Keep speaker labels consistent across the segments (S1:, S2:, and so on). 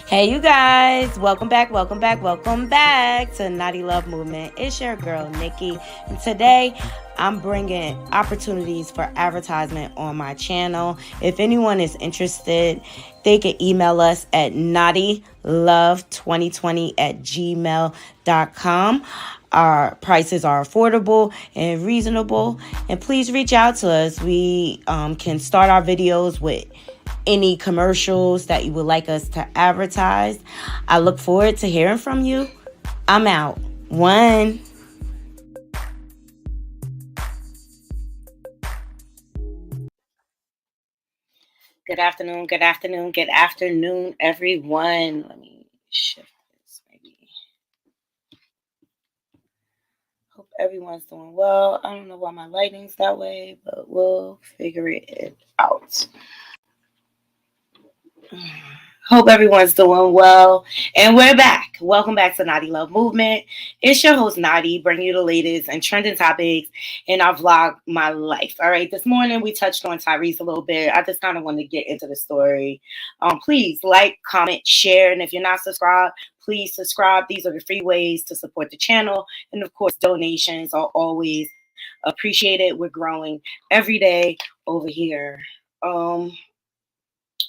S1: Hey, you guys, welcome back to Naughty Love Movement. It's your girl, Nikki, and today I'm bringing opportunities for advertisement on my channel. If anyone is interested, they can email us at naughtylove2020@gmail.com. Our prices are affordable and reasonable, and please reach out to us. We can start our videos with any commercials that you would like us to advertise. I look forward to hearing from you. I'm out. One. Good afternoon, everyone. Let me shift this maybe. Hope everyone's doing well. I don't know why my lighting's that way, but we'll figure it out. Hope everyone's doing well. And we're back. Welcome back to Naughty Love Movement. It's your host, Naughty, bringing you the latest and trending topics in our vlog, My Life. All right, this morning we touched on Tyrese a little bit. I just kind of want to get into the story. Please like, comment, share. And if you're not subscribed, please subscribe. These are the free ways to support the channel. And of course, donations are always appreciated. We're growing every day over here.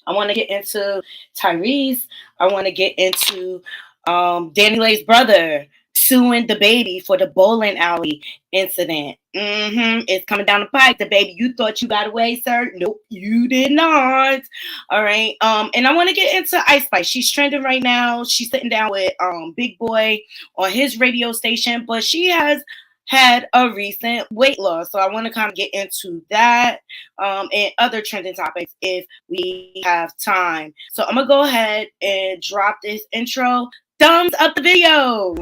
S1: I want to get into Tyrese. I want to get into Danileigh's brother suing the baby for the bowling alley incident. It's coming down the pike. The baby, you thought you got away, sir? Nope, you did not. All right. And I want to get into Ice Spice. She's trending right now. She's sitting down with Big Boy on his radio station, but she has had a recent weight loss. So I want to kind of get into that and other trending topics if we have time. So I'm going to go ahead and drop this intro. Thumbs up the video.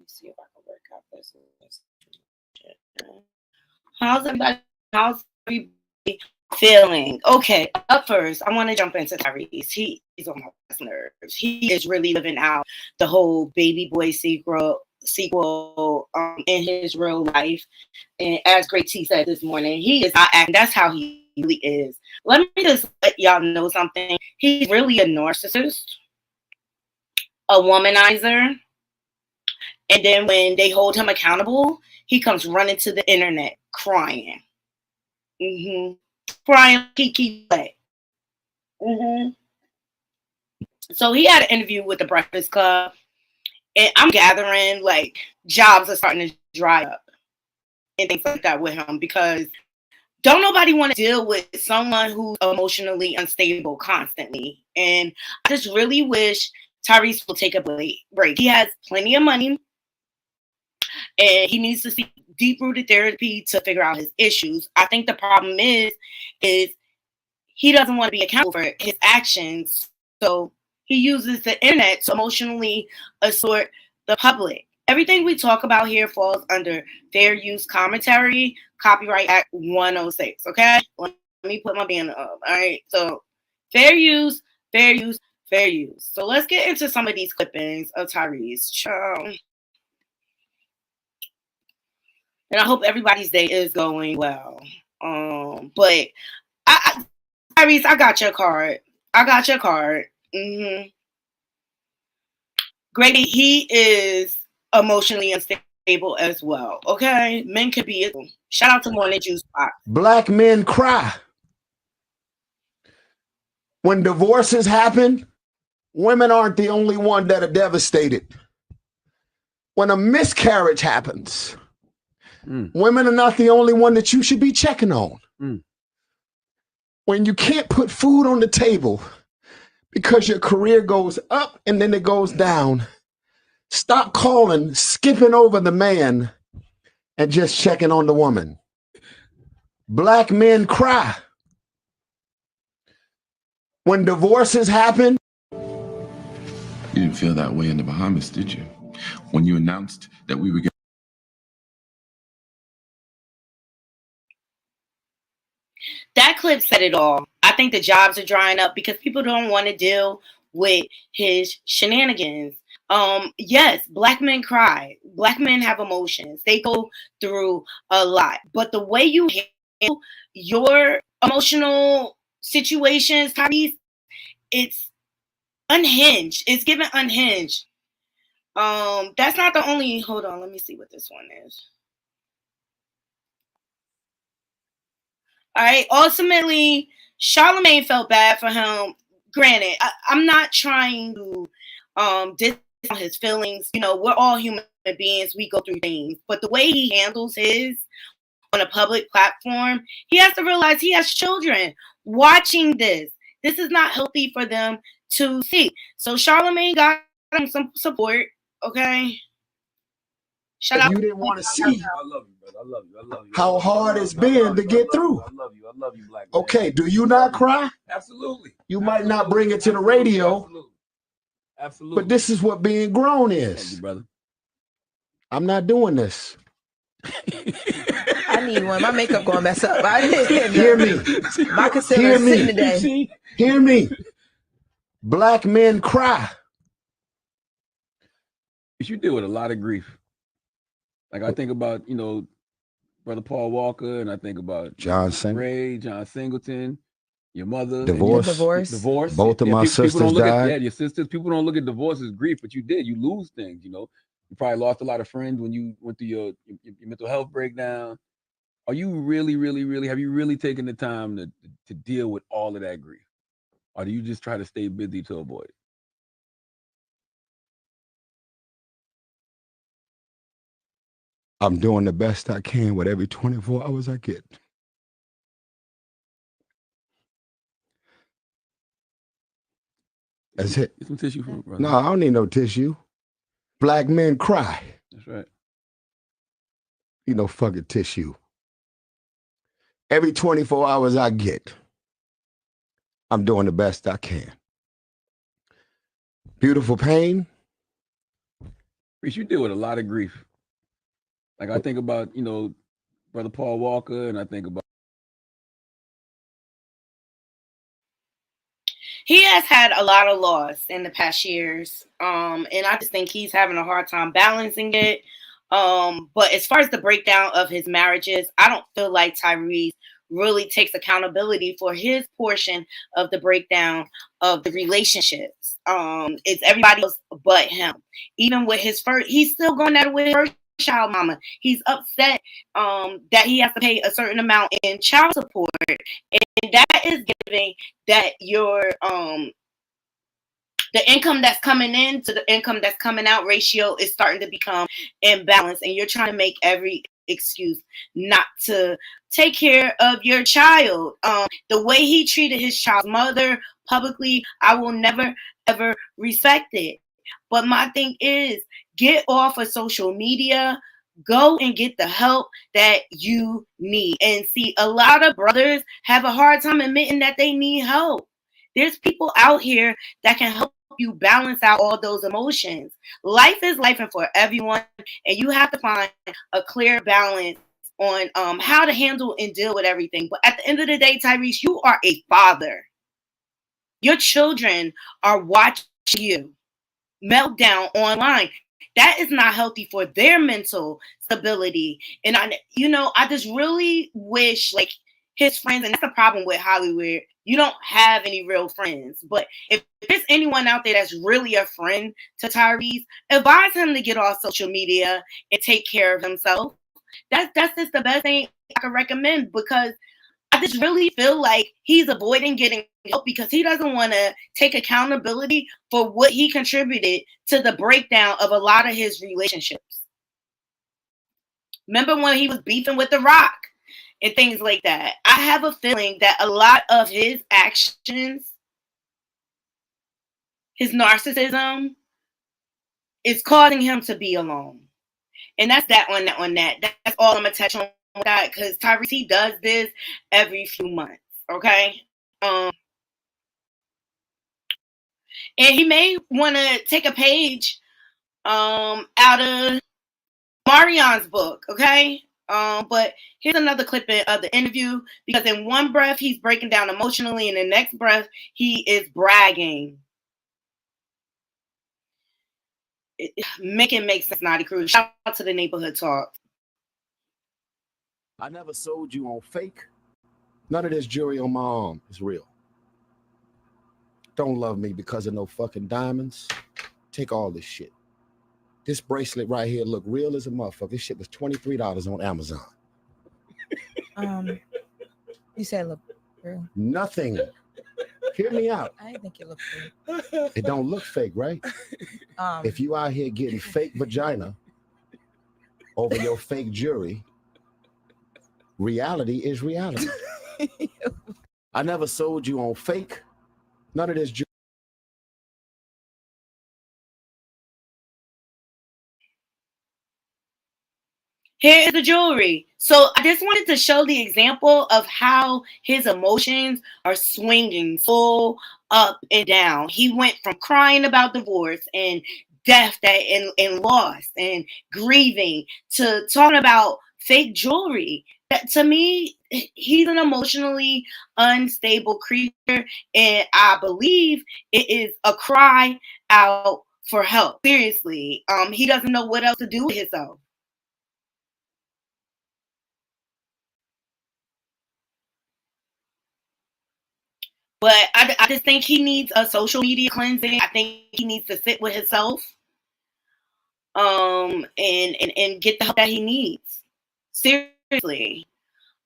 S1: See if I can work out this. How's everybody feeling? Okay, up first, I want to jump into Tyrese. He's on my nerves. He is really living out the whole baby boy sequel in his real life. And as Great T said this morning, he is not acting. That's how he really is. Let me just let y'all know something. He's really a narcissist, a womanizer. And then when they hold him accountable, he comes running to the internet crying. Crying Kiki play. So he had an interview with the Breakfast Club. And I'm gathering like jobs are starting to dry up and things like that with him because don't nobody want to deal with someone who's emotionally unstable constantly. And I just really wish Tyrese will take a break. He has plenty of money. And he needs to seek deep-rooted therapy to figure out his issues. I think the problem is he doesn't want to be accountable for his actions. So he uses the internet to emotionally assert the public. Everything we talk about here falls under fair use commentary, Copyright Act 106. Okay? Let me put my banner up. All right. So fair use. So let's get into some of these clippings of Tyrese. And I hope everybody's day is going well. But Tyrese, I got your card. Grady, he is emotionally unstable as well. Okay, men could be. Shout out to Morning Juice Box.
S2: Black men cry when divorces happen. Women aren't the only one that are devastated. When a miscarriage happens, Women are not the only one that you should be checking on. When you can't put food on the table because your career goes up and then it goes down, stop calling, skipping over the man, and just checking on the woman. Black men cry when divorces happen.
S3: You didn't feel that way in the Bahamas, did you? When you announced that we were getting...
S1: That clip said it all. I think the jobs are drying up because people don't want to deal with his shenanigans. Yes, black men cry. Black men have emotions. They go through a lot. But the way you handle your emotional situations, Tyrese, it's unhinged. It's given unhinged. That's not the only. Hold on, let me see what this one is. All right. Ultimately, Charlemagne felt bad for him. Granted, I'm not trying to diss on his feelings. You know, we're all human beings. We go through things. But the way he handles his on a public platform, he has to realize he has children watching this. This is not healthy for them to see. So Charlemagne got him some support. Okay.
S2: Shout out. You didn't want to see. I love you, brother. I love you. I love you. How hard it's been to get through. I love you. I love you, black man. Okay, do you not cry? Absolutely. You might not bring it to the radio. Absolutely. But this is what being grown is. Thank you, brother. I'm not doing this.
S4: I need one. My makeup gonna mess up.
S2: Hear me.
S4: My concealer's sitting today.
S2: Hear me. Black men cry.
S5: You deal with a lot of grief. Like I think about, Brother Paul Walker, and I think about
S2: John
S5: Singleton, your mother.
S2: Divorce. Both of my sisters died.
S5: Your sisters. People don't look at divorce as grief, but you did. You lose things, You probably lost a lot of friends when you went through your mental health breakdown. Are you really, have you really taken the time to deal with all of that grief? Or do you just try to stay busy to avoid it?
S2: I'm doing the best I can with every 24 hours I get. That's it.
S5: Get some tissue for me, brother.
S2: No, I don't need no tissue. Black men cry.
S5: That's right.
S2: Fucking tissue. Every 24 hours I get, I'm doing the best I can. Beautiful pain.
S5: You deal with a lot of grief. Like I think about, Brother Paul Walker, and I think about.
S1: He has had a lot of loss in the past years. And I just think he's having a hard time balancing it. But as far as the breakdown of his marriages, I don't feel like Tyrese really takes accountability for his portion of the breakdown of the relationships. It's everybody else but him. Even with his first, he's still going at it with his first child mama. He's upset that he has to pay a certain amount in child support, and that is giving that your the income that's coming in to the income that's coming out ratio is starting to become imbalanced, and you're trying to make every excuse not to take care of your child. The way he treated his child's mother publicly, I will never ever respect it. But my thing is, get off of social media, go and get the help that you need. And see, a lot of brothers have a hard time admitting that they need help. There's people out here that can help you balance out all those emotions. Life is life and for everyone, and you have to find a clear balance on how to handle and deal with everything. But at the end of the day, Tyrese, you are a father. Your children are watching you. Meltdown online. That is not healthy for their mental stability. And I just really wish like his friends, and that's the problem with Hollywood. You don't have any real friends. But if there's anyone out there that's really a friend to Tyrese, advise him to get off social media and take care of himself. That's just the best thing I could recommend, because I just really feel like he's avoiding getting help because he doesn't want to take accountability for what he contributed to the breakdown of a lot of his relationships. Remember when he was beefing with The Rock and things like that? I have a feeling that a lot of his actions, his narcissism, is causing him to be alone. And that's that on that. That's all I'm gonna touch on with that, because Tyrese, he does this every few months. Okay. And he may want to take a page out of Marion's book, okay? But here's another clip of the interview, because in one breath he's breaking down emotionally, and in the next breath he is bragging. Make it make sense, Naughty Crew. Shout out to the Neighborhood Talk.
S2: I never sold you on fake. None of this jewelry on my arm is real. Don't love me because of no fucking diamonds. Take all this shit. This bracelet right here look real as a motherfucker. This shit was $23 on Amazon.
S4: You said look real.
S2: Nothing. Hear me out.
S4: I didn't think it looked real.
S2: It don't look fake, right? If you out here getting fake vagina over your fake jewelry, reality is reality. I never sold you on fake. None of this jewelry.
S1: Here's the jewelry. So I just wanted to show the example of how his emotions are swinging full up and down. He went from crying about divorce and death and loss and grieving to talking about fake jewelry. That, to me, he's an emotionally unstable creature, and I believe it is a cry out for help. Seriously, he doesn't know what else to do with himself. But I just think he needs a social media cleansing. I think he needs to sit with himself, and get the help that he needs. Seriously.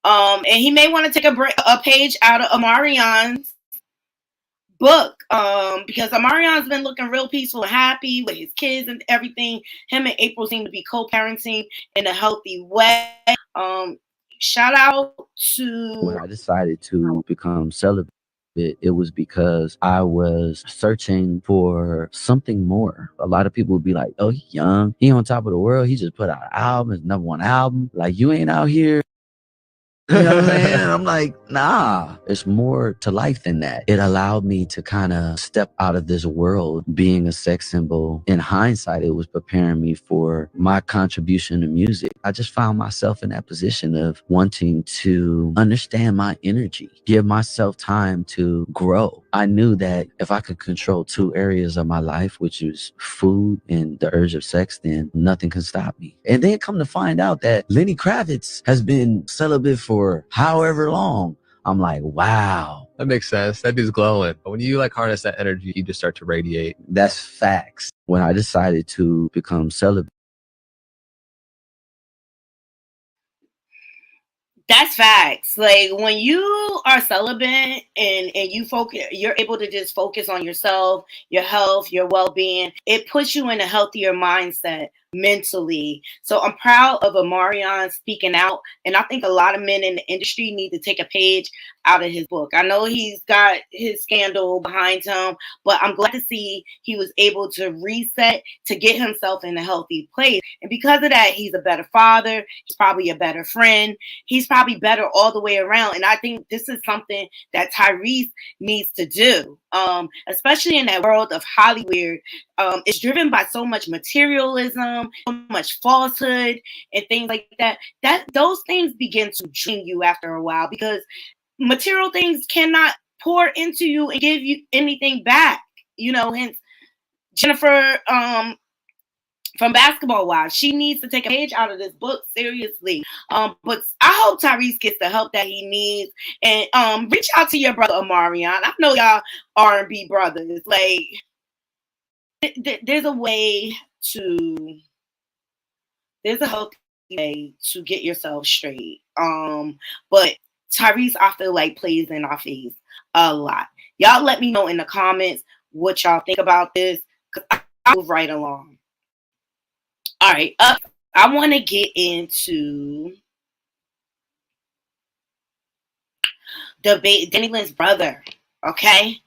S1: And he may want to take a page out of Omarion's book, because Omarion's been looking real peaceful and happy with his kids and everything. Him and April seem to be co-parenting in a healthy way. Shout out to...
S6: When I decided to become celibate, it was because I was searching for something more. A lot of people would be like, oh, he's young, he on top of the world, he just put out an album, his #1 album. Like, you ain't out here. You know what I'm saying? And I'm like, nah, there's more to life than that. It allowed me to kind of step out of this world being a sex symbol. In hindsight, it was preparing me for my contribution to music. I just found myself in that position of wanting to understand my energy, give myself time to grow. I knew that if I could control 2 areas of my life, which is food and the urge of sex, then nothing can stop me. And then come to find out that Lenny Kravitz has been celibate for however long. I'm like, wow.
S7: That makes sense. That dude's glowing. But when you like harness that energy, you just start to radiate.
S6: That's facts. When I decided to become celibate.
S1: That's facts. Like, when you are celibate and you focus, you're able to just focus on yourself, your health, your well-being. It puts you in a healthier mindset mentally. So I'm proud of Omarion speaking out, and I think a lot of men in the industry need to take a page out of his book. I know he's got his scandal behind him, but I'm glad to see he was able to reset to get himself in a healthy place. And because of that, he's a better father. He's probably a better friend. He's probably better all the way around. And I think this is something that Tyrese needs to do, especially in that world of Hollywood. It's driven by so much materialism, so much falsehood, and things like that. Those things begin to drain you after a while, because material things cannot pour into you and give you anything back. You know, hence Jennifer from Basketball Wives, she needs to take a page out of this book, seriously. But I hope Tyrese gets the help that he needs, and reach out to your brother Omarion. I know y'all R&B brothers. Like, there's a healthy way to get yourself straight. But Tyrese, I feel like, plays in our face a lot. Y'all let me know in the comments what y'all think about this, because I'll move right along. All right, up I want to get into Danieleigh's brother. Okay.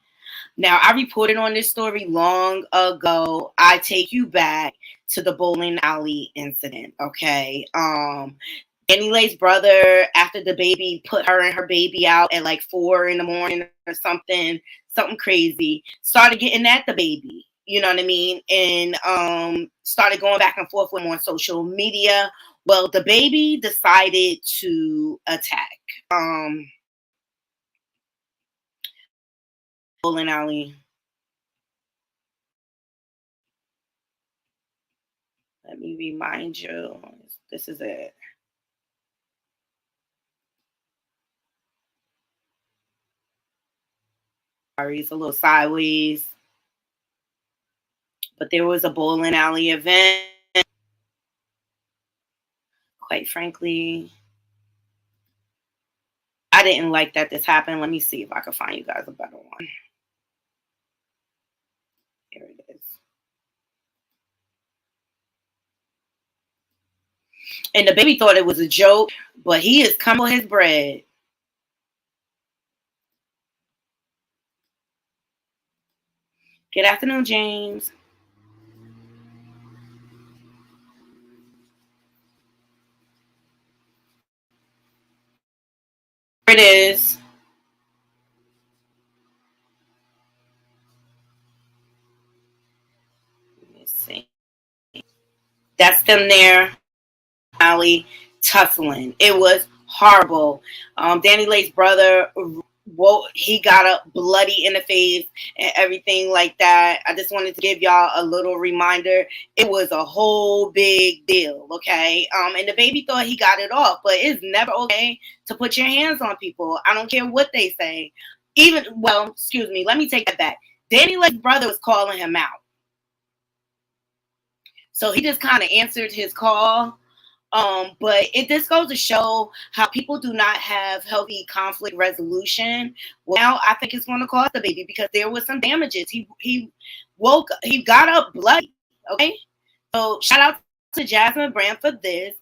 S1: Now, I reported on this story long ago. I take you back to the bowling alley incident. Okay. Danileigh's brother, after the baby, put her and her baby out at like 4 in the morning or something crazy, started getting at the baby. You know what I mean? And started going back and forth with him on social media. Well, the baby decided to attack. Bowling alley. Let me remind you. This is it. Sorry, it's a little sideways. But there was a bowling alley event. Quite frankly, I didn't like that this happened. Let me see if I can find you guys a better one. Here it is. And the baby thought it was a joke, but he is coming for his bread. Good afternoon, James. Here it is. Let me see. That's them there. Alley tussling. It was horrible. Danileigh's brother, he got up bloody in the face and everything like that. I just wanted to give y'all a little reminder. It was a whole big deal, okay? And the baby thought he got it off, but it's never okay to put your hands on people. I don't care what they say. Excuse me, let me take that back. Danileigh's brother was calling him out. So he just kind of answered his call. But this goes to show how people do not have healthy conflict resolution. Well, now I think it's going to cost the baby because there was some damages. He got up bloody. Okay, so shout out to Jasmine Brand for this.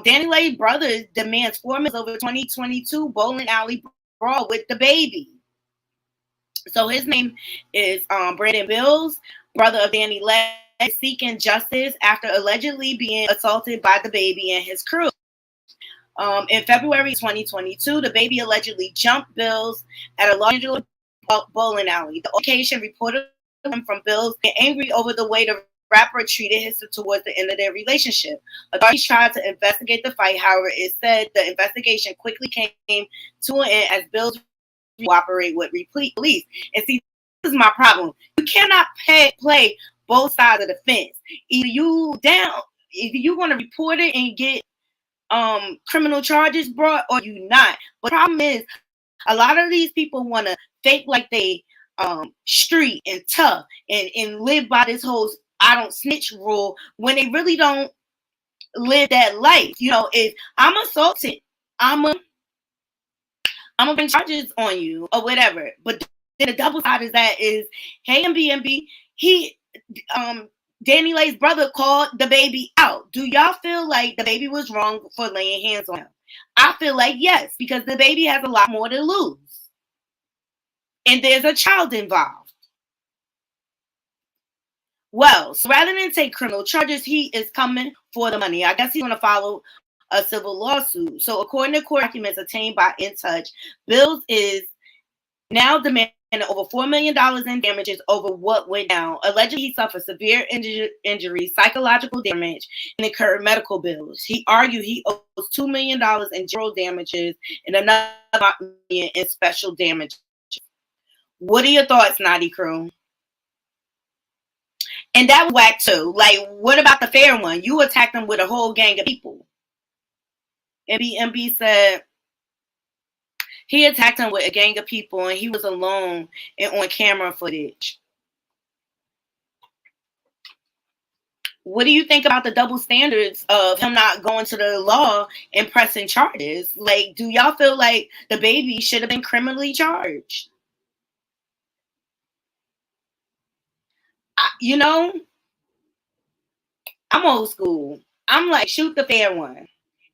S1: Danileigh Brothers demands $4 million over 2022 bowling alley brawl with the baby. So his name is Brandon Bills, brother of Danileigh, seeking justice after allegedly being assaulted by the baby and his crew. In February 2022, the baby allegedly jumped Bills at a Los Angeles bowling alley. The occasion reported him from Bills being angry over the way the rapper treated his sister towards the end of their relationship. Authorities tried to investigate the fight. However, it said the investigation quickly came to an end as Bills cooperate with police. And see, this is my problem. You cannot play both sides of the fence. Either you're going to report it and get criminal charges brought, or you not. But the problem is, a lot of these people want to fake like they street and tough and live by this whole I don't snitch rule when they really don't live that life. You know, if I'm assaulted, I'm gonna bring charges on you or whatever. But then the double side is hey, MB, Danileigh's brother called the baby out. Do y'all feel like the baby was wrong for laying hands on him? I feel like yes, because the baby has a lot more to lose. And there's a child involved. Well, so rather than take criminal charges, he is coming for the money. I guess he's going to follow a civil lawsuit. So according to court documents obtained by In Touch, Bills is now demanding over $4 million in damages over what went down. Allegedly, he suffered severe injury, psychological damage, and incurred medical bills. He argued he owes $2 million in general damages and another $1 million in special damages. What are your thoughts, Naughty Crew? And that was whack too. Like, what about the fair one? You attacked him with a whole gang of people. MB said he attacked him with a gang of people and he was alone and on camera footage. What do you think about the double standards of him not going to the law and pressing charges? Like, do y'all feel like the baby should have been criminally charged? I'm old school. I'm like, shoot the fair one.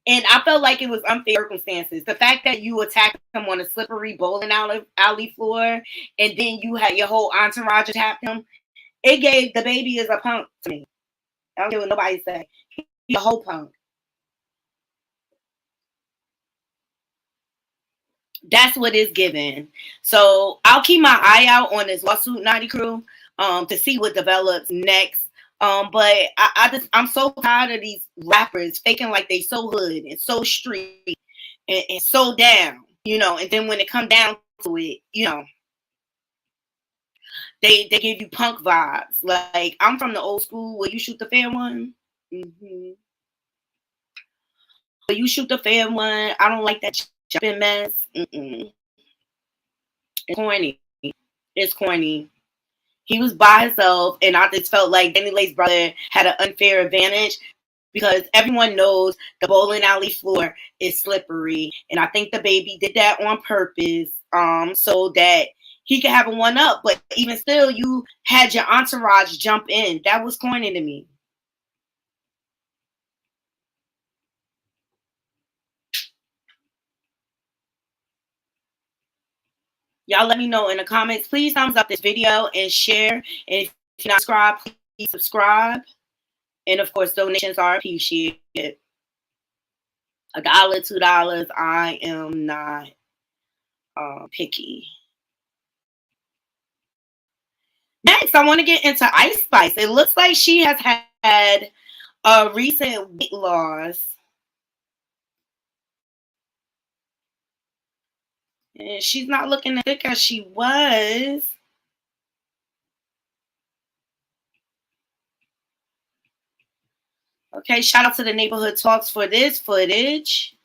S1: And I felt like it was unfair circumstances. The fact that you attacked him on a slippery bowling alley floor, and then you had your whole entourage attack him, it gave the baby is a punk to me. I don't care what nobody say. He's a whole punk. That's what it's given. So I'll keep my eye out on this lawsuit, Naughty Crew, to see what develops next. But I'm so tired of these rappers faking like they so hood and so street and so down, and then when it come down to it, they give you punk vibes. Like, I'm from the old school where you shoot the fair one. Mm-hmm. Where you shoot the fair one. I don't like that jumping mess. Mm-mm. It's corny. It's corny. He was by himself, and I just felt like Danileigh's brother had an unfair advantage because everyone knows the bowling alley floor is slippery, and I think the baby did that on purpose, so that he could have a one-up. But even still, you had your entourage jump in. That was corny to me. Y'all let me know in the comments. Please thumbs up this video and share. And if you're not subscribed, please subscribe. And of course, donations are appreciated. $1, $2. I am not picky. Next, I want to get into Ice Spice. It looks like she has had a recent weight loss. And she's not looking as thick as she was. Okay, shout out to the Neighborhood Talks for this footage.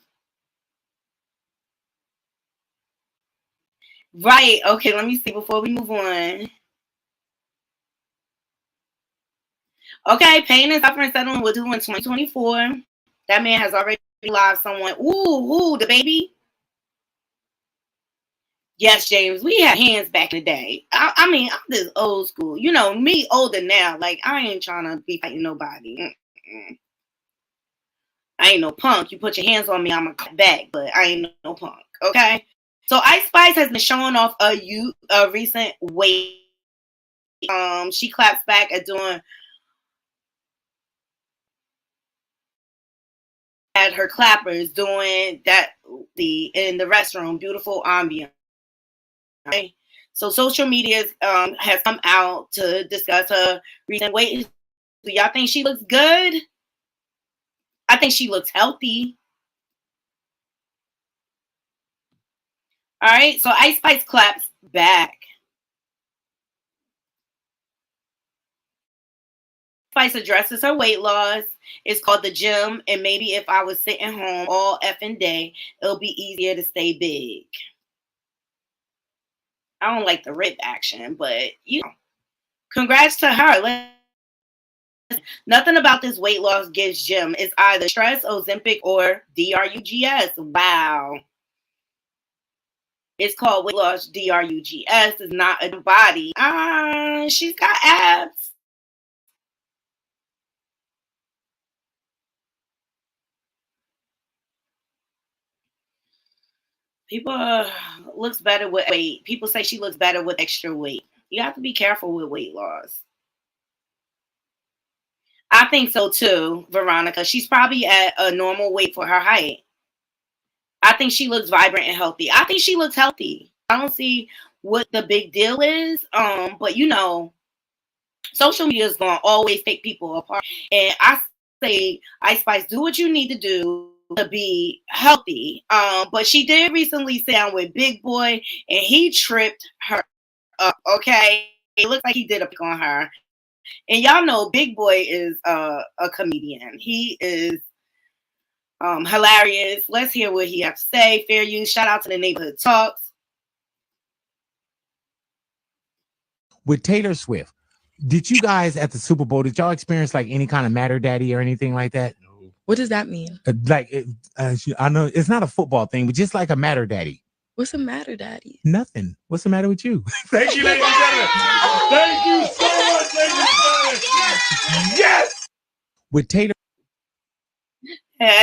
S1: Right, okay, let me see before we move on. Okay, Pain and Suffering Settling will do in 2024. That man has already live someone. Ooh, the baby. Yes, James, we had hands back in the day. I mean, I'm this old school. Me older now. Like, I ain't trying to be fighting nobody. Mm-mm. I ain't no punk. You put your hands on me, I'm going to cut back. But I ain't no punk, okay? So Ice Spice has been showing off a recent weight. She claps back at doing at her clappers doing that in the restroom. Beautiful ambiance. Okay? So social media has come out to discuss her recent weight. Do y'all think she looks good? I think she looks healthy. All right, so Ice Spice claps back. Spice addresses her weight loss. It's called the gym, and maybe if I was sitting home all effing day, it'll be easier to stay big. I don't like the rip action, but congrats to her. Nothing about this weight loss gives gym. It's either stress, Ozempic, or drugs. Wow. It's called weight loss drugs. It's not a body. She's got abs. People looks better with weight. People say she looks better with extra weight. You have to be careful with weight loss. I think so too, Veronica. She's probably at a normal weight for her height. I think she looks vibrant and healthy. I think she looks healthy. I don't see what the big deal is. But social media is gonna always take people apart. And I say, Ice Spice, do what you need to do to be healthy. But she did recently sit down with Big Boy, and he tripped her up. Okay, it looks like he did a pick on her. And y'all know Big Boy is a comedian. He is hilarious. Let's hear what he has to say. Fair use. Shout out to the Neighborhood Talks.
S8: With Taylor Swift, did you guys at the Super Bowl, did y'all experience like any kind of Matter Daddy or anything like that?
S4: What does that mean?
S8: I know it's not a football thing, but just like a Matter Daddy.
S4: What's the matter, Daddy?
S8: Nothing. What's the matter with you?
S9: Thank you, ladies and gentlemen. Thank you so much, ladies and gentlemen. Yes!
S8: With Taylor.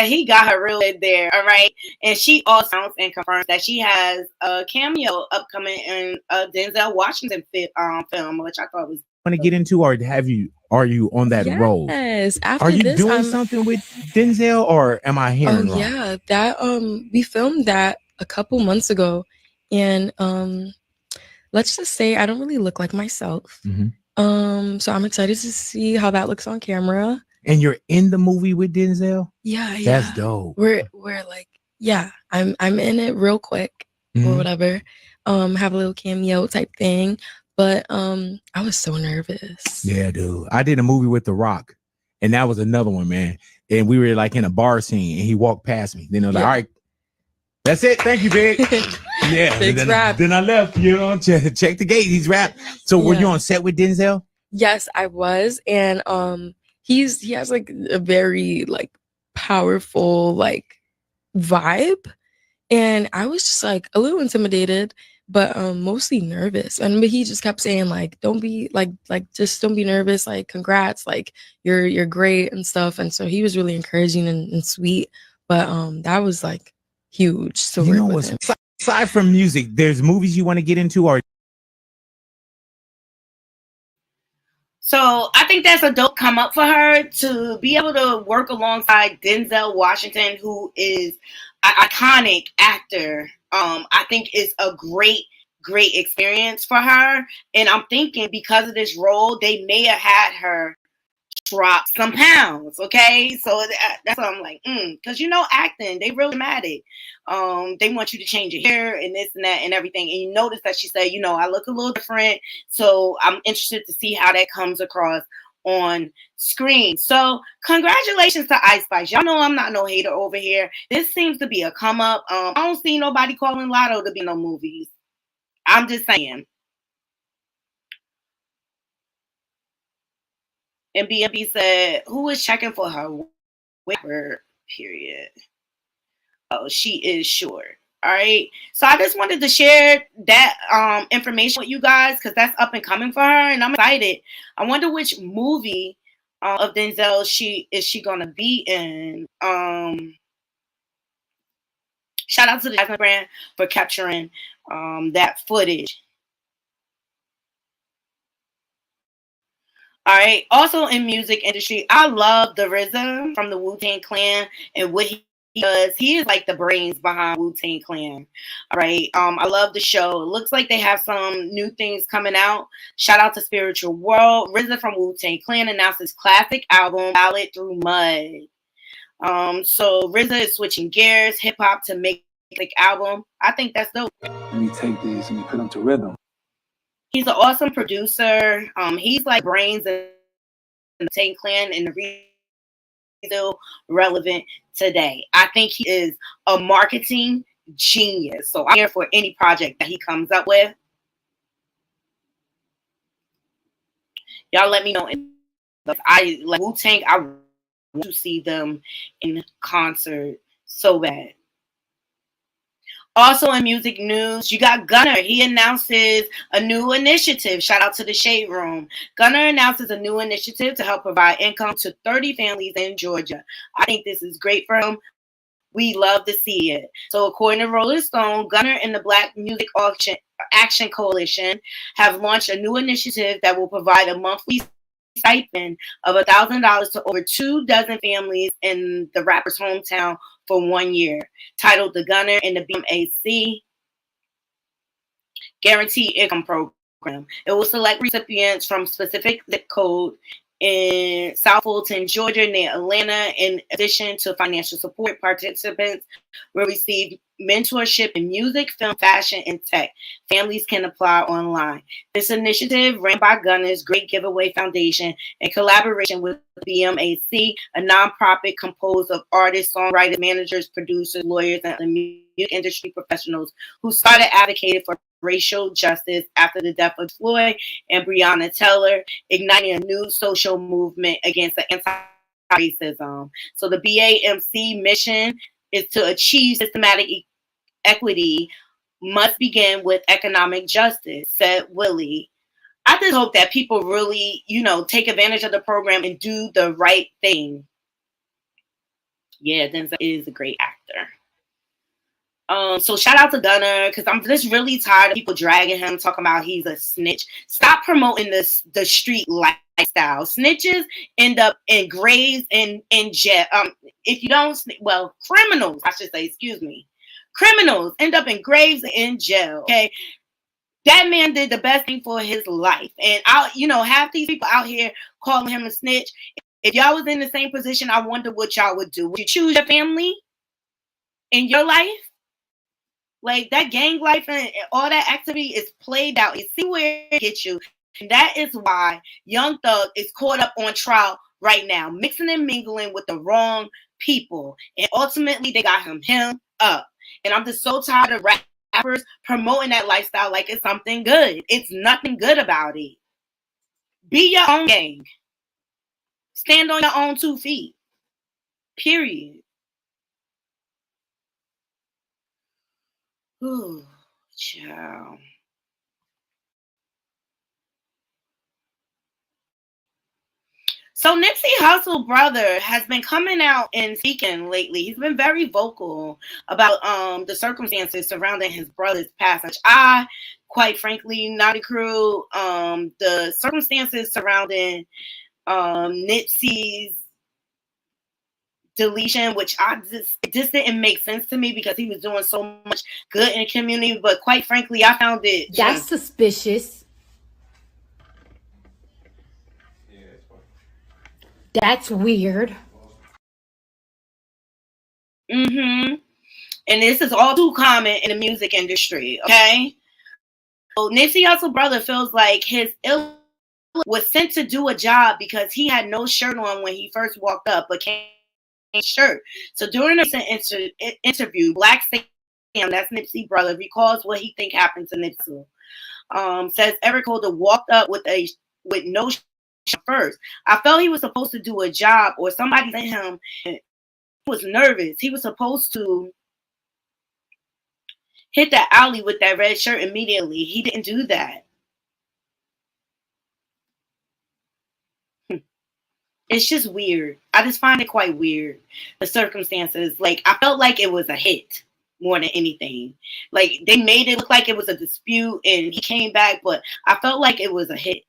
S1: He got her real good there. All right. And she also announced and confirms that she has a cameo upcoming in a Denzel Washington film, which I thought was
S8: Want to get into, or are you on that road?
S4: Yes. After
S8: Are you
S4: this,
S8: doing something with Denzel, or am I hearing wrong?
S4: Yeah, that we filmed that a couple months ago, and let's just say I don't really look like myself. So I'm excited to see how that looks on camera.
S8: And you're in the movie with Denzel?
S4: Yeah,
S8: That's dope.
S4: We're like, yeah, I'm in it real quick or whatever. Have a little cameo type thing. But I was so nervous.
S8: Yeah, dude. I did a movie with The Rock, and that was another one, man. And we were like in a bar scene, and he walked past me. Then I was like, all right, that's it. Thank you, Big. Yeah. Then I left, you know, check the gate. He's rapped. So were you on set with Denzel?
S4: Yes, I was. And he has like a very like powerful like vibe. And I was just like a little intimidated, but mostly nervous. But he just kept saying like, don't be just don't be nervous. Like, congrats, like you're great and stuff. And so he was really encouraging and sweet. But that was like huge. So
S8: you know what's aside from music, there's movies you want to get into, or
S1: so I think that's a dope come up for her to be able to work alongside Denzel Washington, who is an iconic actor. I think it's a great experience for her. And I'm thinking because of this role, they may have had her drop some pounds. Okay. So that's what I'm like, because you know, acting, they real dramatic. They want you to change your hair and this and that and everything. And you notice that she said, you know, I look a little different. So I'm interested to see how that comes across on screen. So congratulations to Ice Spice. Y'all know I'm not no hater over here. This seems to be a come up. I don't see nobody calling Lotto to be no movies. I'm just saying. And B&B said, who is checking for her waiver period? Oh, she is sure. All right. So I just wanted to share that information with you guys because that's up and coming for her. And I'm excited. I wonder which movie of Denzel she going to be in. Shout out to the Jasmine brand for capturing that footage. All right. Also in music industry, I love the RZA from the Wu-Tang Clan and what he does. He is like the brains behind Wu-Tang Clan. All right. I love the show. It looks like they have some new things coming out. Shout out to Spiritual World. RZA from Wu-Tang Clan announced his classic album, Ballad Through Mud. So RZA is switching gears, hip hop to make an album. I think that's dope.
S10: Let me take these and you put them to rhythm.
S1: He's an awesome producer. He's like brains in the Wu-Tang Clan and the reason still relevant today. I think he is a marketing genius. So I'm here for any project that he comes up with. Y'all let me know. I like Wu-Tang. I want to see them in concert so bad. Also in music news, you got Gunna. He announces a new initiative. Shout out to the Shade Room. Gunna announces a new initiative to help provide income to 30 families in Georgia. I think this is great for him. We love to see it. So according to Rolling Stone, Gunna and the Black Music Action Coalition have launched a new initiative that will provide a monthly stipend of $1,000 to over 24 families in the rapper's hometown for 1 year, titled the Gunna and the BMAC Guaranteed Income Program. It will select recipients from specific zip code in South Fulton, Georgia, near Atlanta. In addition to financial support, participants will receive mentorship in music, film, fashion, and tech. Families can apply online. This initiative, ran by Gunna's Great Giveaway Foundation in collaboration with BMAC, a nonprofit composed of artists, songwriters, managers, producers, lawyers, and music industry professionals who started advocating for racial justice after the death of Floyd and Breonna Taylor, igniting a new social movement against the anti-racism. So the BAMC mission is to achieve systematic equity must begin with economic justice, said Willie. I just hope that people really, take advantage of the program and do the right thing. Yeah, Denzel is a great actor. So shout out to Gunner, because I'm just really tired of people dragging him, talking about he's a snitch. Stop promoting the street lifestyle. Snitches end up in graves and in jail. If you don't, well, criminals, I should say, excuse me. Criminals end up in graves and in jail. Okay. That man did the best thing for his life. And half these people out here calling him a snitch. If y'all was in the same position, I wonder what y'all would do. Would you choose your family in your life? Like, that gang life and all that activity is played out. You see where it gets you. And that is why Young Thug is caught up on trial right now, mixing and mingling with the wrong people. And ultimately, they got him up. And I'm just so tired of rappers promoting that lifestyle like it's something good. It's nothing good about it. Be your own gang. Stand on your own 2 feet. Period. Ooh, child. So Nipsey Hussle brother has been coming out and speaking lately. He's been very vocal about the circumstances surrounding his brother's passage. I, quite frankly, Naughty Crew, the circumstances surrounding Nipsey's deletion, which just didn't make sense to me because he was doing so much good in the community. But quite frankly, I found it
S11: that's suspicious. That's weird.
S1: And this is all too common in the music industry, okay? So Nipsey Hussle brother feels like his ill was sent to do a job because he had no shirt on when he first walked up, but came shirt. So during the interview, Black Sam, that's Nipsey brother, recalls what he think happened to Nipsey. Says Eric Holder walked up with no shirt first. I felt he was supposed to do a job, or somebody sent him. He was nervous. He was supposed to hit that alley with that red shirt immediately. He didn't do that. It's just weird. I just find it quite weird, the circumstances. Like, I felt like it was a hit more than anything. Like, they made it look like it was a dispute and he came back, but I felt like it was a hit.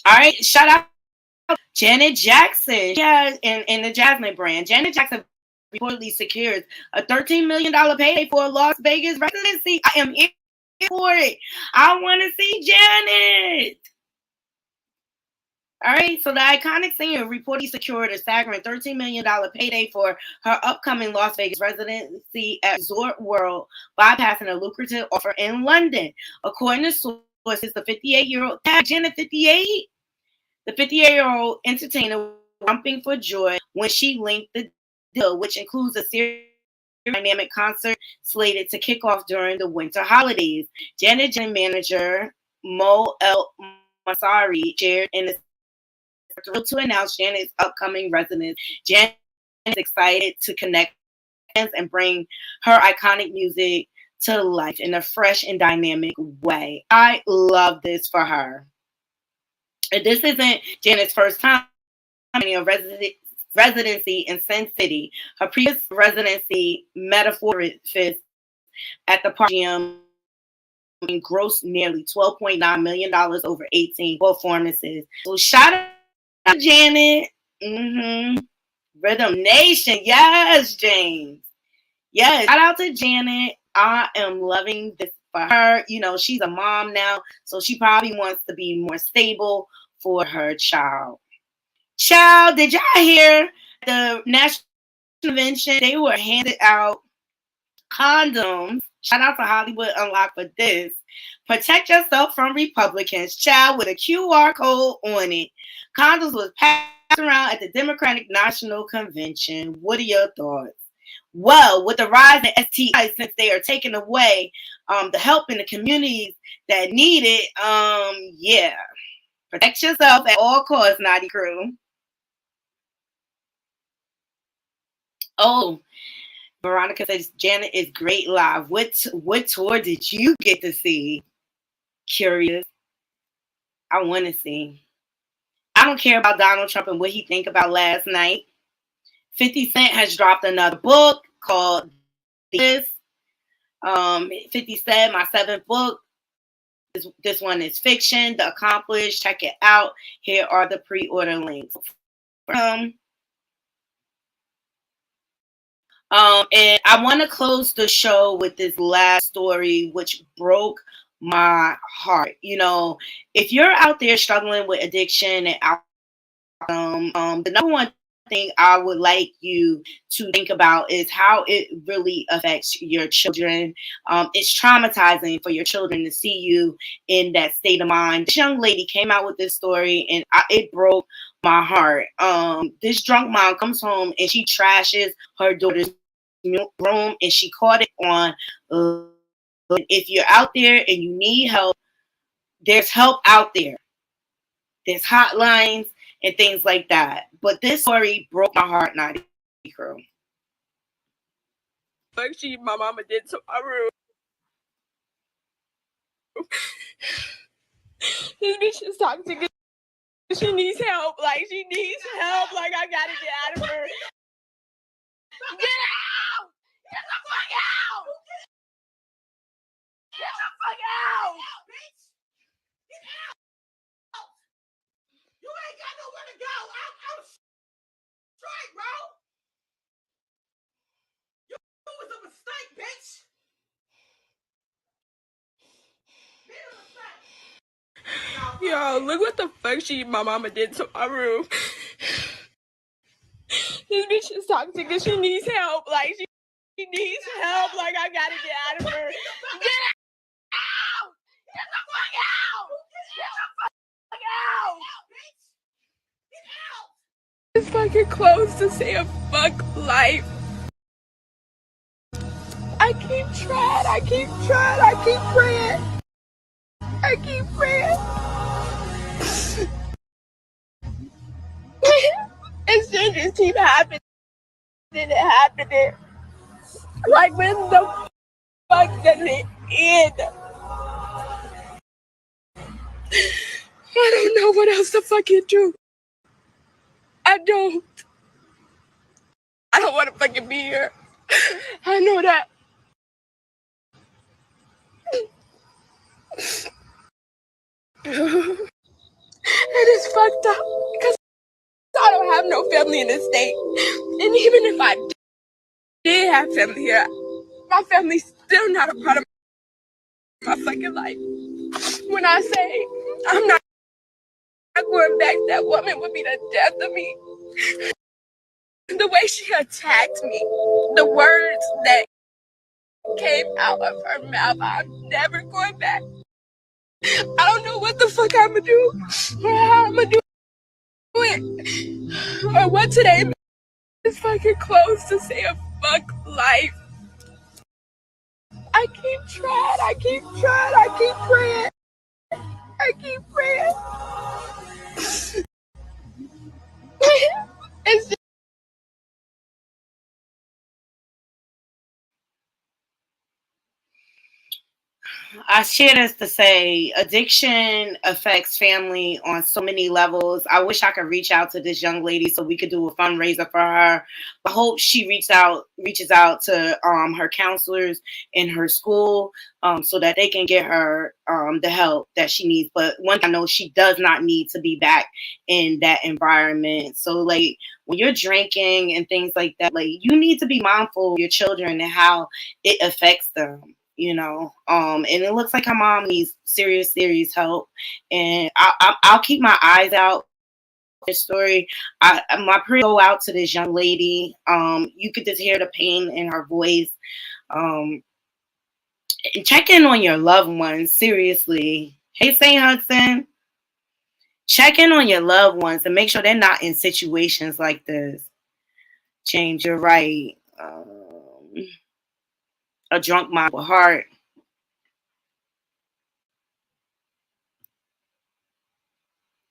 S1: All right, shout out Janet Jackson. Yeah, in the Jasmine brand. Janet Jackson reportedly secures a $13 million payday for a Las Vegas residency. I am here for it. I want to see Janet. All right, so the iconic singer reportedly secured a staggering $13 million payday for her upcoming Las Vegas residency at Resort World, bypassing a lucrative offer in London. According to sources, the 58-year-old, Janet 58, the 58-year-old entertainer was jumping for joy when she linked the deal, which includes a series of dynamic concert slated to kick off during the winter holidays. Janet Jackson manager Mo El Masari shared in the thrilled to announce Janet's upcoming residence. Janet is excited to connect and bring her iconic music to life in a fresh and dynamic way. I love this for her. And this isn't Janet's first time in a residency in Sin City. Her previous residency, Metaphorist, at the Park Gym, grossed nearly $12.9 million over 18 performances. So shout out to Janet. Rhythm Nation. Yes, James. Yes. Shout out to Janet. I am loving this for her. You know, she's a mom now, so she probably wants to be more stable for her child. Child, did y'all hear the National Convention? They were handed out condoms. Shout out to Hollywood Unlocked for this. Protect yourself from Republicans. Child, with a QR code on it. Condoms was passed around at the Democratic National Convention. What are your thoughts? Well, with the rise in STIs, since they are taking away the help in the communities that need it, yeah. Protect yourself at all costs, Naughty Crew. Oh, Veronica says Janet is great live. What tour did you get to see? curious. I want to see. I don't care about Donald Trump and what he think about last night. 50 Cent has dropped another book called This. 50 said, my 7th book. This one is fiction, The Accomplished. Check it out. Here are the pre-order links. And I want to close the show with this last story, which broke my heart. You know, if you're out there struggling with addiction and alcoholism, the number one thing I would like you to think about is how it really affects your children. It's traumatizing for your children to see you in that state of mind. This young lady came out with this story, and it broke my heart. This drunk mom comes home and she trashes her daughter's room, and she caught it on. If you're out there and you need help, there's help out there. There's hotlines and things like that. But this story broke my heart, Naughty Crew.
S4: Fuck my mama did to my room. This bitch is toxic. She needs help. Like, she needs help. Like, I gotta get out of her. Get out! Get the fuck out! Get the fuck out! Get out! You ain't got nowhere to go. I'm straight, bro. You was a mistake, bitch. Yo, look what the fuck my mama did to my room. This bitch is toxic and she needs help. Like, she needs help. Like, I gotta get out of her. Get out! Get the fuck out! Get the fuck out! It's fucking close to say a fuck life. I keep trying. I keep praying. I keep praying. And shit just keep happening. Like, when the fuck does it end? I don't know what else to fucking do. I don't want to fucking be here. I know that. It is fucked up because I don't have no family in this state. And even if I did have family here, my family's still not a part of my fucking life. When I say I'm not going back, that woman would be the death of me. The way she attacked me, the words that came out of her mouth, I'm never going back. I don't know what the fuck I'm gonna do, or how I'm gonna do it, or what today is fucking close to say a fuck life. I keep trying, I keep praying. It's just
S1: I share this to say addiction affects family on so many levels. I wish I could reach out to this young lady so we could do a fundraiser for her. I hope she reaches out to her counselors in her school so that they can get her the help that she needs. But one thing I know, she does not need to be back in that environment. So, like, when you're drinking and things like that, like, you need to be mindful of your children and how it affects them. You know, and it looks like her mom needs serious help, and I'll keep my eyes out for this story. My prayers go out to this young lady. You could just hear the pain in her voice. And check in on your loved ones, seriously. Hey, St. Hudson, check in on your loved ones and make sure they're not in situations like this. James, you're right. A drunk mind with heart.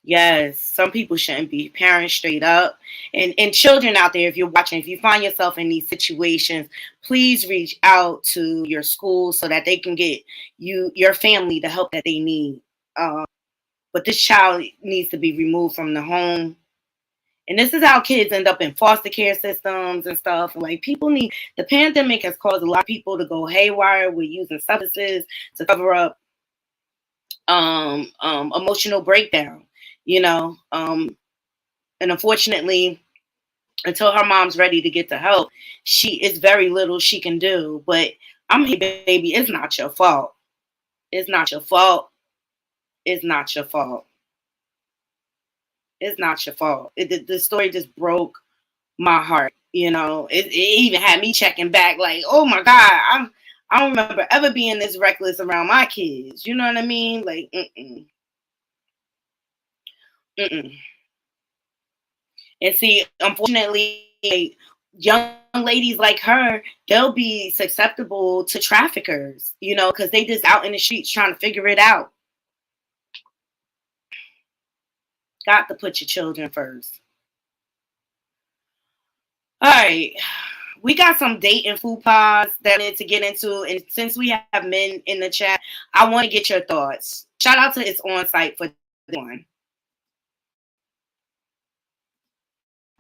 S1: Yes, some people shouldn't be parents straight up. And children out there, if you're watching, if you find yourself in these situations, please reach out to your school so that they can get your family the help that they need. But this child needs to be removed from the home. And this is how kids end up in foster care systems and stuff. Like the pandemic has caused a lot of people to go haywire with using substances to cover up emotional breakdown, you know. And unfortunately, until her mom's ready to get the help, it's very little she can do. But I'm here, baby. It's not your fault. It's not your fault. It's not your fault. It's not your fault. The story just broke my heart. You know, it even had me checking back, like, oh my God, I don't remember ever being this reckless around my kids. You know what I mean? Like, And see, unfortunately, young ladies like her, they'll be susceptible to traffickers, you know, because they just out in the streets trying to figure it out. Got to put your children first. All right. We got some dating food pods that I need to get into. And since we have men in the chat, I want to get your thoughts. Shout out to It's On Site for this one.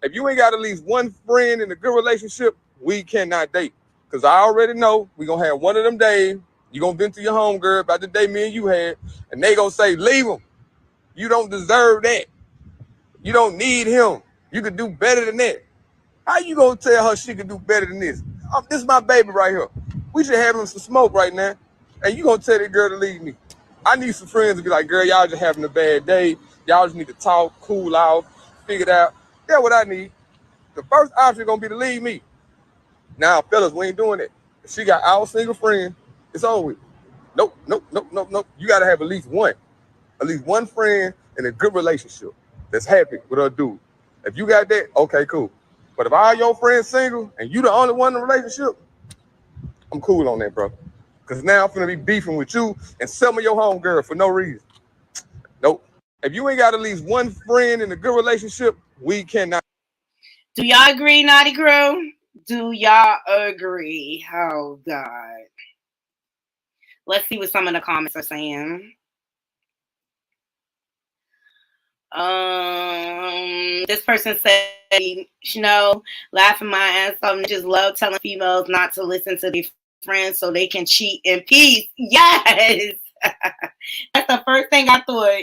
S12: If you ain't got at least one friend in a good relationship, we cannot date. Because I already know we going to have one of them days. You're going to vent to your homegirl about the day me and you had. And they going to say, leave him. You don't deserve that. You don't need him. You can do better than that. How you going to tell her she can do better than this? This is my baby right here. We should have him some smoke right now. And you going to tell that girl to leave me. I need some friends to be like, girl, y'all just having a bad day. Y'all just need to talk, cool out, figure it out. That's what I need. The first option is going to be to leave me. Now, fellas, we ain't doing it. If she got our single friend, it's over with. Nope. You got to have at least one friend in a good relationship that's happy with her dude. If you got that, okay, cool. But if all your friends single and you the only one in a relationship, I'm cool on that, bro. Because now I'm going to be beefing with you and some of your homegirl for no reason. Nope. If you ain't got at least one friend in a good relationship, we cannot.
S1: Do y'all agree, Naughty Crew? Do y'all agree? Oh, God. Let's see what some of the comments are saying. This person said, you know, laughing my ass off, just love telling females not to listen to their friends so they can cheat in peace. Yes! That's the first thing I thought.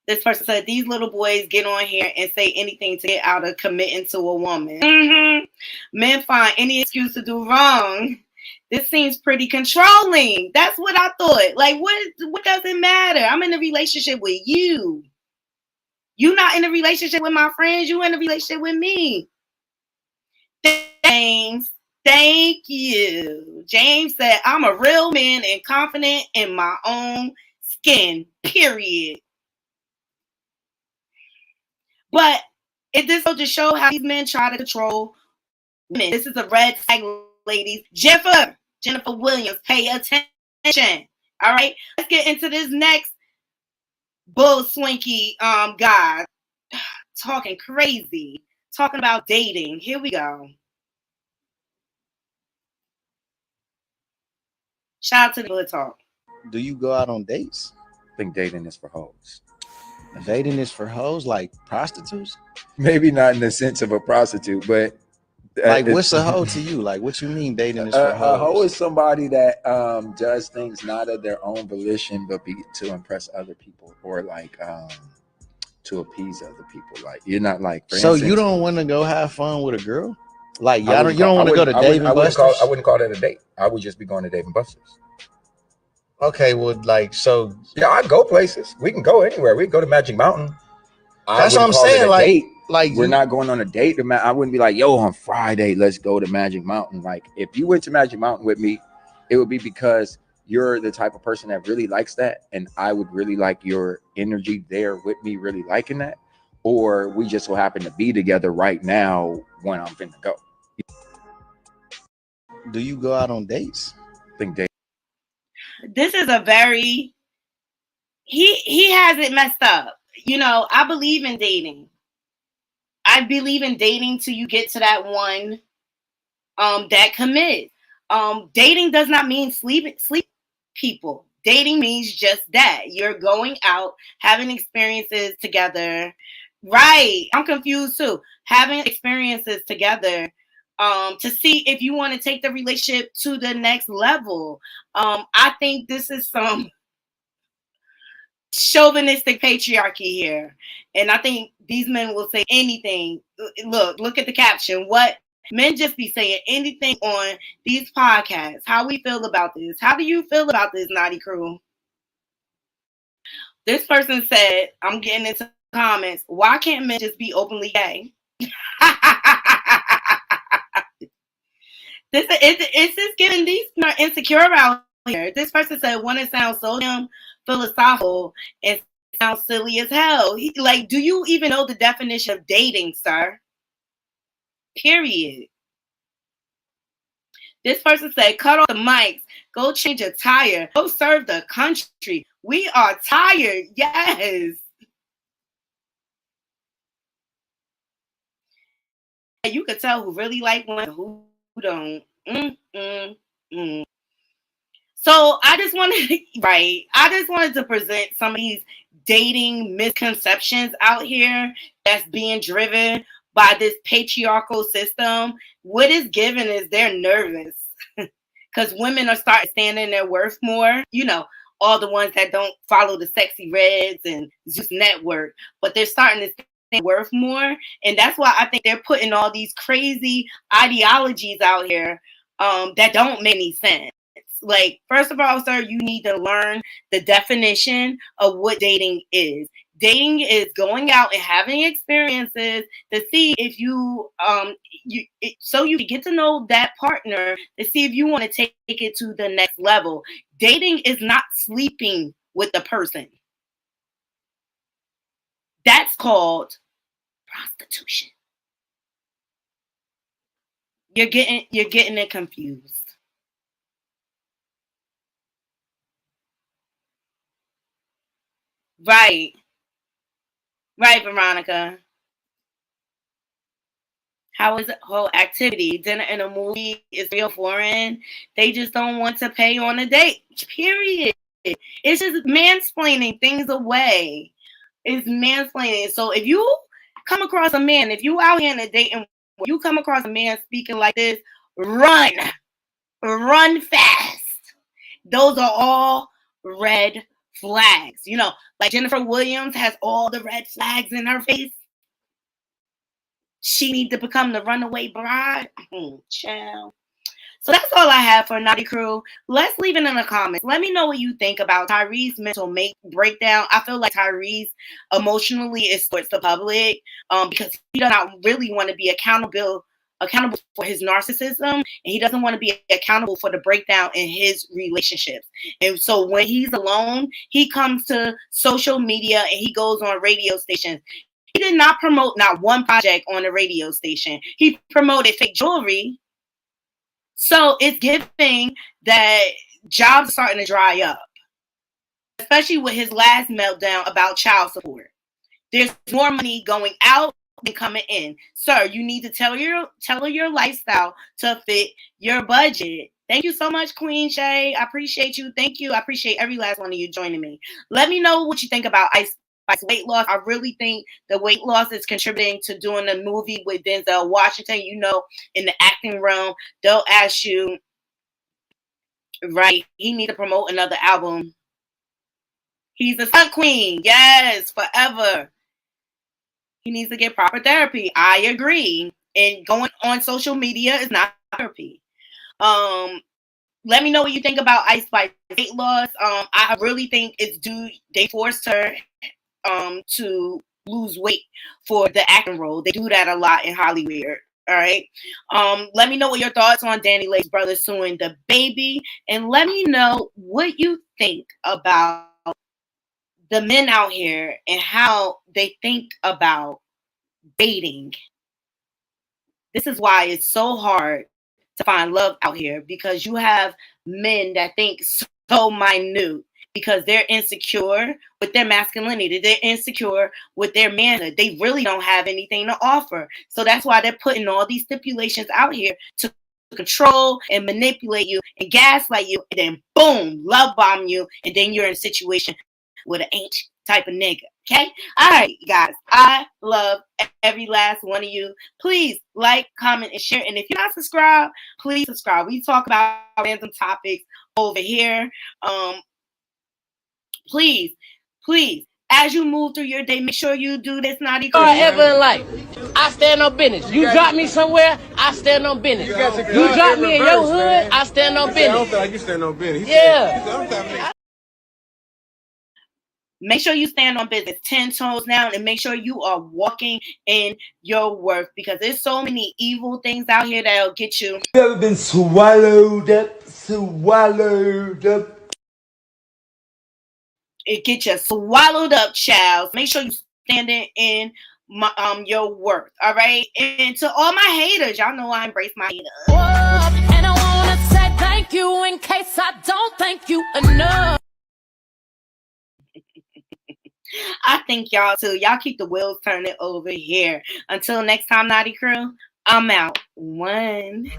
S1: This person said, these little boys get on here and say anything to get out of committing to a woman. Men find any excuse to do wrong. This seems pretty controlling. That's what I thought. Like, what does it matter? I'm in a relationship with you. You not in a relationship with my friends. You in a relationship with me. James, thank you. James said, I'm a real man and confident in my own skin, period. But it just goes to show how these men try to control women. This is a red flag, ladies. Jennifer Williams, pay attention. All right, let's get into this next bull swinky guy talking crazy, talking about dating. Here we go. Shout out to the Hood Talk.
S13: Do you go out on dates?
S14: I think dating is for hoes.
S13: Dating is for hoes, like prostitutes?
S14: Maybe not in the sense of a prostitute, but
S13: like what's a hoe to you? Like what you mean dating is for hoes?
S14: A hoe is somebody that does things not of their own volition, but to impress other people or like to appease other people. Like you're not like.
S13: So instance, you don't want to go have fun with a girl? Like y'all you don't want to go to Dave and Buster's?
S14: I wouldn't call that a date. I would just be going to Dave and Buster's.
S13: Okay, well, like, so
S14: yeah, I go places. We can go anywhere. We can go to Magic Mountain.
S13: That's what I'm saying. Like
S14: we're not going on a date. I wouldn't be like, yo, on Friday, let's go to Magic Mountain. Like, if you went to Magic Mountain with me, it would be because you're the type of person that really likes that, and I would really like your energy there with me, really liking that. Or we just so happen to be together right now when I'm finna go.
S13: Do you go out on dates?
S14: I think dates.
S1: This is a very he has it messed up. You know, I believe in dating. I believe in dating till you get to that one that commits. Dating does not mean sleep people. Dating means just that. You're going out, having experiences together. Right. I'm confused too. Having experiences together to see if you want to take the relationship to the next level. I think this is some chauvinistic patriarchy here. And I think these men will say anything. Look at the caption. What men just be saying anything on these podcasts. How we feel about this? How do you feel about this, Naughty Crew? This person said, I'm getting into comments. Why can't men just be openly gay? It's just getting these insecure out here. This person said, "One, it sounds so damn philosophical and sounds silly as hell." Like, do you even know the definition of dating, sir? Period. This person said, "Cut off the mics. Go change a tire. Go serve the country. We are tired." Yes. You could tell who really like one and who don't. So I just wanted to present some of these dating misconceptions out here that's being driven by this patriarchal system. What is given is they're nervous because women are starting to stand in their worth more. You know, all the ones that don't follow the Sexy Reds and Zeus Network, but they're starting to stand worth more. And that's why I think they're putting all these crazy ideologies out here that don't make any sense. Like, first of all, sir, you need to learn the definition of what dating is. Dating is going out and having experiences to see if you so you get to know that partner to see if you want to take it to the next level. Dating is not sleeping with the person. That's called prostitution. You're getting it confused. Right, Veronica. How is the whole activity? Dinner and a movie is real foreign. They just don't want to pay on a date. Period. It's just mansplaining things away. It's mansplaining. So if you come across a man, if you out here in a date and you come across a man speaking like this, run fast. Those are all red flags. You know, like Jennifer Williams has all the red flags in her face. She needs to become the runaway bride. Child. So that's all I have for Naughty Crew. Let's leave it in the comments. Let me know what you think about Tyrese's mental breakdown. I feel like Tyrese emotionally is towards the public because he does not really want to be accountable for his narcissism, and he doesn't want to be accountable for the breakdown in his relationships. And so when he's alone, he comes to social media and he goes on radio stations. He did not promote not one project on the radio station. He promoted fake jewelry. So it's giving that jobs are starting to dry up, especially with his last meltdown about child support. There's more money going out than coming in. Sir, you need to tell your lifestyle to fit your budget. Thank you so much, Queen Shay. I appreciate you. Thank you. I appreciate every last one of you joining me. Let me know what you think about Ice Spice weight loss. I really think the weight loss is contributing to doing a movie with Denzel Washington. You know, in the acting realm, they'll ask you, right, he needs to promote another album. He's a stunt queen. Yes, forever. He needs to get proper therapy. I agree. And going on social media is not therapy. Let me know what you think about Ice Spice weight loss. I really think it's due. They forced her to lose weight for the acting role. They do that a lot in Hollywood. All right. Let me know what your thoughts on Danileigh's brother suing the baby, and let me know what you think about the men out here and how they think about dating. This is why it's so hard to find love out here, because you have men that think so minute because they're insecure with their masculinity. They're insecure with their manhood. They really don't have anything to offer. So that's why they're putting all these stipulations out here to control and manipulate you and gaslight you, and then boom, love bomb you, and then you're in a situation with an ancient type of nigga. Okay? All right, guys. I love every last one of you. Please like, comment, and share. And if you're not subscribed, please subscribe. We talk about random topics over here. Please, as you move through your day, make sure you do this naughty.
S15: Ever in life, I stand on business. You drop me somewhere, I stand on business. You drop me in your hood, I stand on business. I don't feel like you stand on business. Yeah.
S1: Make sure you stand on business 10 toes down, and make sure you are walking in your worth, because there's so many evil things out here that'll get you.
S9: You ever been swallowed up? Swallowed up.
S1: It get you swallowed up, child. Make sure you standing in your worth. All right. And to all my haters, y'all know I embrace my haters.
S15: And I wanna say thank you in case I don't thank you enough.
S1: I thank y'all too. Y'all keep the wheels turning over here. Until next time, Naughty Crew, I'm out. 1.